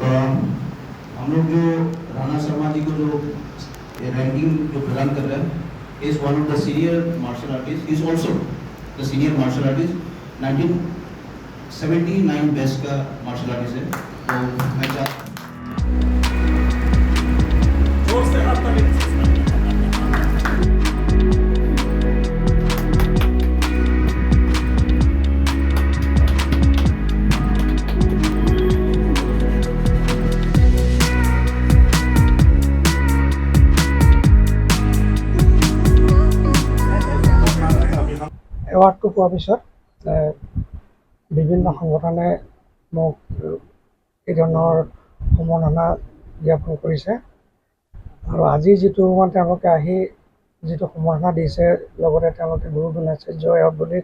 हम लोग जो राणा शर्मा जी को जो रैंकिंग जो प्रदान कर रहे हैं is one of the senior martial artist, is also the senior martial artist, 1979 best का मार्शल आर्टिस्ट है। तो मैं चाहता जोर से हाथ ताली। এৱাৰ্ডটো পোৱাৰ পিছত বিভিন্ন সংগঠনে মোক এই ধৰণৰ সম্বৰ্ধনা জ্ঞাপন কৰিছে আৰু আজি যিটো মানে তেওঁলোকে আহি যিটো সম্বৰ্ধনা দিছে, লগতে তেওঁলোকে গুৰু নাচাৰ্য এৱাৰ্ড বুলি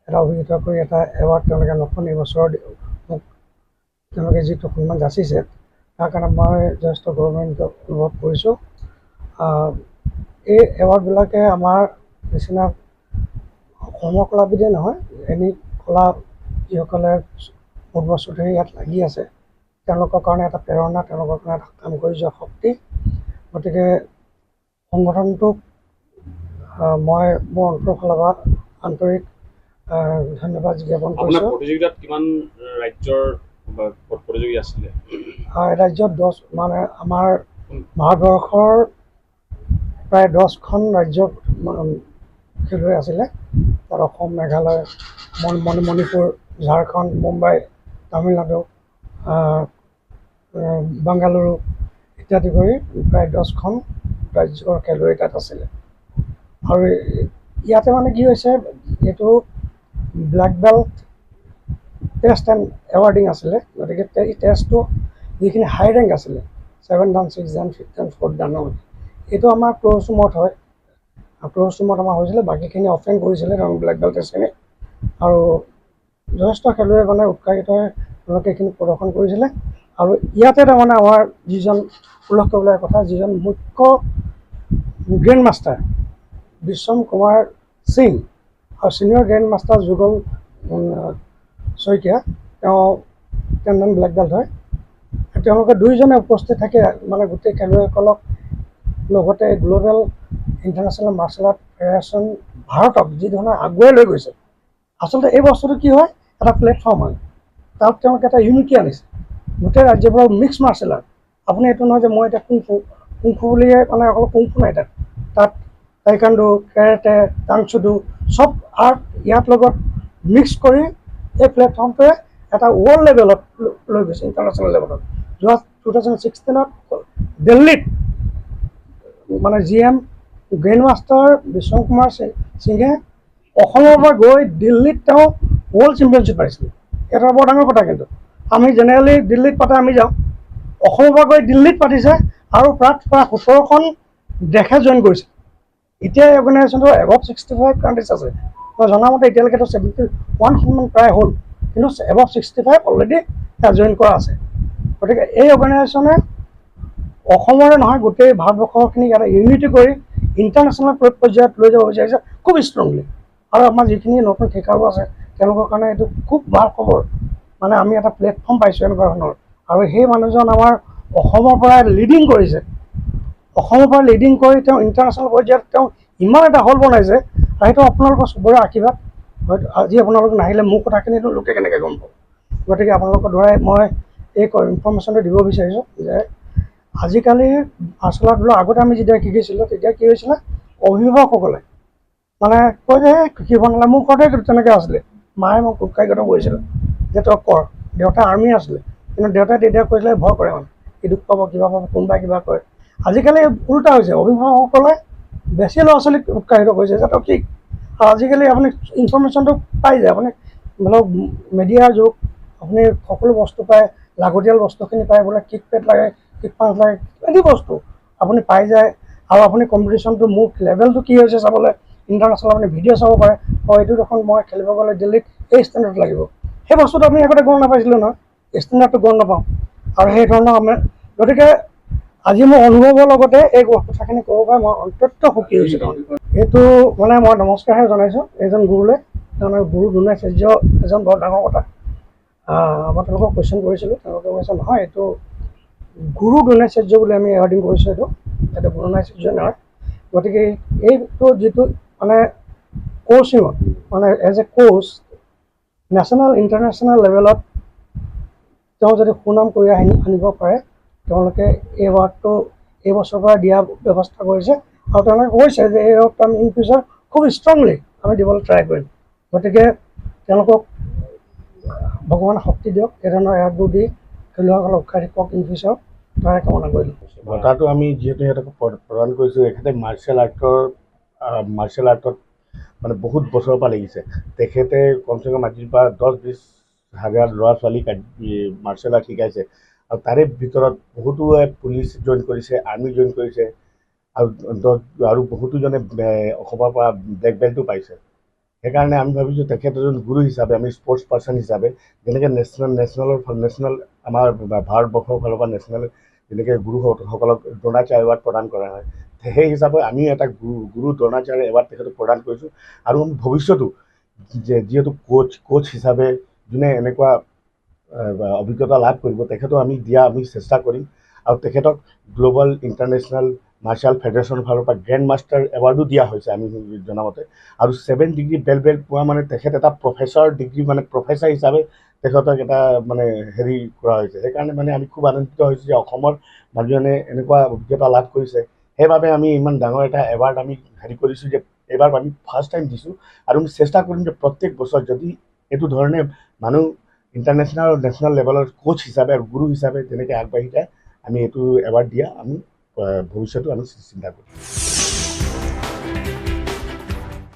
এটা অভিহিত কৰি এটা এৱাৰ্ড তেওঁলোকে নতুন এইবছৰ মোক তেওঁলোকে যিটো সন্মান যাচিছে তাৰ কাৰণে মই যথেষ্ট গৌৰৱান্বিত অনুভৱ কৰিছোঁ। এই এৱাৰ্ডবিলাকে আমাৰ নিচিনা কৰ্মকলাবিধে নহয়, এনে কলা যিসকলে বহুত বছৰ ধৰি ইয়াত লাগি আছে তেওঁলোকৰ কাৰণে এটা প্ৰেৰণা, তেওঁলোকৰ কাৰণে এটা কাম কৰি যোৱা শক্তি। গতিকে সংগঠনটোক মই মোৰ অন্তৰৰ ফালৰ পৰা আন্তৰিক ধন্যবাদ জ্ঞাপন কৰিছোঁ। প্ৰতিযোগিতাত কিমান ৰাজ্যৰ প্ৰতিযোগী আছিলে? ৰাজ্যত 10, মানে আমাৰ ভাৰতবৰ্ষৰ প্ৰায় 10খন ৰাজ্যৰ খেলুৱৈ আছিলে। তাত অসম, মেঘালয়, মণিপুৰ, ঝাৰখণ্ড, মুম্বাই, তামিলনাডু, বাংগালুৰু ইত্যাদি কৰি প্ৰায় 10খন ৰাজ্যৰ খেলুৱৈ তাত আছিলে। আৰু ইয়াতে মানে কি হৈছে, এইটো ব্লেক বেল্ট টেষ্ট এণ্ড এৱাৰ্ডিং আছিলে। গতিকে এই টেষ্টটো যিখিনি হাই ৰেংক আছিলে 7 ডান, 6 ডান, 5 ডান, 4 ডানৰ, এইটো আমাৰ ক্ল'জ ৰুমত হয়। ক্ল'জ ৰুমত আমাৰ হৈছিলে, বাকীখিনি অফেন কৰিছিলে তেওঁলোকে ব্লেক বেল্ট টেষ্টখিনি। আৰু যথেষ্ট খেলুৱৈ মানে উৎসাহিত হৈ তেওঁলোকে এইখিনি প্ৰদৰ্শন কৰিছিলে। আৰু ইয়াতে তাৰমানে আমাৰ যিজন উল্লেখ কৰিবলগীয়া কথা, যিজন মুখ্য গ্ৰেণ্ড মাষ্টাৰ বিশ্বম কুমাৰ সিং আৰু ছিনিয়ৰ গ্ৰেণ্ড মাষ্টাৰ যুগল শইকীয়া, তেওঁ 10 ডান ব্লেক বেল্ট হয়। তেওঁলোকে দুয়োজনে উপস্থিত থাকে মানে গোটেই খেলুৱৈসকলক, লগতে global international martial art federation ভাৰতক যি ধৰণে আগুৱাই লৈ গৈছে। আচলতে এই বস্তুটো কি হয়, এটা প্লেটফৰ্ম হয়। তাত তেওঁলোকে এটা ইউনিটি আনিছে গোটেই ৰাজ্যবোৰৰ মিক্স মাৰ্চেল আৰ্ট। আপুনি এইটো নহয় যে মই এতিয়া কুংফু বুলিয়ে মানে অকল কুংফু নাই, তাত টাইকাণ্ডো, কেৰাটে, টাংচুডো চব আৰ্ট ইয়াত লগত মিক্স কৰি এই প্লেটফৰ্মটোৱে এটা ৱৰ্ল্ড লেভেলত লৈ গৈছে, ইণ্টাৰনেশ্যনেল লেভেলত। যোৱা 2016ত দিল্লীত মানে GM গ্ৰেণ্ড মাষ্টাৰ বিশ্বম কুমাৰ সিঙে অসমৰ পৰা গৈ দিল্লীত তেওঁ ৱৰ্ল্ড চেম্পিয়নশ্বিপ পাইছিলে। এটা বৰ ডাঙৰ কথা। কিন্তু আমি জেনেৰেলি দিল্লীত পাতে আমি যাওঁ, অসমৰ পৰা গৈ দিল্লীত পাতিছে আৰু প্ৰায় 17খন দেশে জইন কৰিছে। এতিয়া এই অৰ্গেনাইজেশ্যনটো এবভ 65 কাণ্ট্ৰিজ আছে। মই জনামতে এতিয়ালৈকেতো 71খন প্ৰায় হ'ল, কিন্তু এবভ 65 অলৰেডি জইন কৰা আছে। গতিকে এই অৰ্গেনাইজেশ্যনে অসমৰে নহয় গোটেই ভাৰতবৰ্ষৰখিনিক এটা ইউনিটি কৰি ইণ্টাৰনেশ্যনেল পৰ্যায়ত লৈ যাব বিচাৰিছে খুব ষ্ট্ৰংলি। আৰু আমাৰ যিখিনি নতুন শিকাৰু আছে তেওঁলোকৰ কাৰণে এইটো খুব ভাল খবৰ। মানে আমি এটা প্লেটফৰ্ম পাইছোঁ এনেকুৱা ধৰণৰ। আৰু সেই মানুহজন আমাৰ অসমৰ পৰা লিডিং কৰিছে, অসমৰ পৰা লিডিং কৰি তেওঁ ইণ্টাৰনেশ্যনেল পৰ্যায়ত তেওঁ ইমান এটা হল বনাইছে। আৰু সেইটো আপোনালোকৰ চবৰে আশীৰ্বাদ। হয়তো আজি আপোনালোক নাহিলে মোৰ কথাখিনিতো লোকে কেনেকৈ গম পাব। গতিকে আপোনালোকৰ দ্বাৰাই মই এই ইনফৰ্মেশ্যনটো দিব বিচাৰিছোঁ যে আজিকালি মাৰ্চেল আৰ্টবোৰ আগতে আমি যেতিয়া শিকিছিলোঁ তেতিয়া কি হৈছিলে, অভিভাৱকসকলে মানে কয় যে শিকিব নালাগে। মোৰ ঘৰতে তেনেকৈ আছিলে, মায়ে মোক উৎসাহিত কৰিছিলে যে তই কৰ। দেউতা আৰ্মি আছিলে, কিন্তু দেউতাই তেতিয়া কৈছিলে ভয় কৰে, মানে কি দুখ পাব, কিবা পাব, কোনোবাই কিবা কয়। আজিকালি উল্টা হৈছে, অভিভাৱকসকলে বেছি ল'ৰা ছোৱালীক উৎসাহিত কৰিছে যে তই শিক। আৰু আজিকালি আপুনি ইনফৰ্মেশ্যনটো পাই যায়, আপুনি ধৰক মিডিয়াৰ যুগ, আপুনি সকলো বস্তু পায়, লাগতিয়াল বস্তুখিনি পায়। বোলে কিক পেড লাগে, কিক পাঞ্চ লাগে, এনি বস্তু আপুনি পাই যায়। আৰু আপুনি কম্পিটিশ্যনটো মোৰ লেভেলটো কি হৈছে চাবলৈ ইণ্টাৰনেশ্যনেল আপুনি ভিডিঅ' চাব পাৰে। এইটো দেখোন মই খেলিব গ'লে দিল্লীত এই ষ্টেণ্ডাৰ্ড লাগিব, সেই বস্তুটো আমি আগতে গম নাপাইছিলোঁ নহয়, ষ্টেণ্ডাৰ্ডটো গম নাপাওঁ। আৰু সেই ধৰণৰ আমাৰ গতিকে আজি মোৰ অনুভৱৰ লগতে এই কথাখিনি ক'ব পাৰে মই অত্যন্ত সুখী হৈছোঁ। এইটো মানে মই নমস্কাৰহে জনাইছোঁ এইজন গুৰুলৈ। তাৰমানে গুৰু দুনাচাৰ্য এজন বৰ ডাঙৰ কথা। মই তেওঁলোকক কুৱেশ্যন কৰিছিলোঁ, তেওঁলোকে কৈছে নহয় এইটো গুৰু দ্ৰোণাচাৰ্য বুলি আমি এৱাৰ্ডিং কৰিছোঁ এইটো গুৰু দ্ৰোণাচাৰ্য নহয় গতিকে এইটো যিটো মানে কোচিঙত মানে as a coach national international লেভেলত তেওঁ যদি সুনাম কৰি আনিব পাৰে তেওঁলোকে এই এৱাৰ্ডটো এই বছৰৰ পৰা দিয়াৰ ব্যৱস্থা কৰিছে আৰু তেওঁলোকে কৈছে যে এই এৱাৰ্ডটো আমি ইন ফিউচাৰ খুব ষ্ট্ৰংলি আমি দিবলৈ ট্ৰাই কৰিম গতিকে তেওঁলোকক ভগৱানে শক্তি দিয়ক এই ধৰণৰ এৱাৰ্ডবোৰ দি খেলুৱৈসকলক উৎসাহ দিয়ক ইন ফিউচাৰ তাৰে কামনা কৰিলোঁ বঁটাটো আমি যিহেতু সিহঁতক প্ৰদান কৰিছোঁ এখেতে মাৰ্চিয়েল আৰ্টত মানে বহুত বছৰৰ পৰা লাগিছে তেখেতে কমচে কম আজিৰ পৰা 10-20 হাজাৰ ল'ৰা ছোৱালীক মাৰ্চিয়েল আৰ্ট শিকাইছে আৰু তাৰে ভিতৰত বহুতোৱে পুলিচ জইন কৰিছে আৰ্মি জইন কৰিছে আৰু বহুতোজনে অসমৰ পৰা ব্লেক বেল্টো পাইছে সেইকাৰণে আমি ভাবিছোঁ তেখেত এজন গুৰু হিচাপে আমি স্পৰ্টছ পাৰ্চন হিচাপে যেনেকৈ নেশ্যনেল আমাৰ ভাৰতবৰ্ষৰ ফালৰ পৰা নেশ্যনেল যেনেকৈ গুৰুসকলক দ্ৰোণাচাৰ্য এৱাৰ্ড প্ৰদান কৰা হয় সেই হিচাপে আমি এটা গুৰু দ্ৰোণাচাৰ্য এৱাৰ্ড তেখেতক প্ৰদান কৰিছোঁ আৰু আমি ভৱিষ্যতো যিহেতু কোচ হিচাপে যোনে এনেকুৱা অভিজ্ঞতা লাভ কৰিব তেখেতক আমি চেষ্টা কৰিম আৰু তেখেতক গ্ল'বেল ইণ্টাৰনেশ্যনেল মাৰ্চিয়েল ফেডাৰেশ্যনৰ ফালৰ পৰা গ্ৰেণ্ড মাষ্টাৰ এৱাৰ্ডো দিয়া হৈছে আমি জনামতে আৰু 7 ডিগ্ৰী বেল্ট পোৱা মানে তেখেত এটা প্ৰফেচাৰ ডিগ্ৰী মানে প্ৰফেচাৰ হিচাপে তেখেতক এটা মানে হেৰি কৰা হৈছে সেইকাৰণে মানে আমি খুব আনন্দিত হৈছোঁ যে অসমৰ মানুহজনে এনেকুৱা অভিজ্ঞতা লাভ কৰিছে সেইবাবে আমি ইমান ডাঙৰ এটা এৱাৰ্ড আমি হেৰি কৰিছোঁ যে এইবাৰ আমি ফাৰ্ষ্ট টাইম দিছোঁ আৰু আমি চেষ্টা কৰিম যে প্ৰত্যেক বছৰ যদি এইটো ধৰণে মানুহ ইণ্টাৰনেশ্যনেল আৰু নেশ্যনেল লেভেলৰ কোচ হিচাপে আৰু গুৰু হিচাপে যেনেকৈ আগবাঢ়ি যায় আমি এইটো এৱাৰ্ড দিয়া আমি ভৱিষ্যতো আমি চিন্তা কৰিম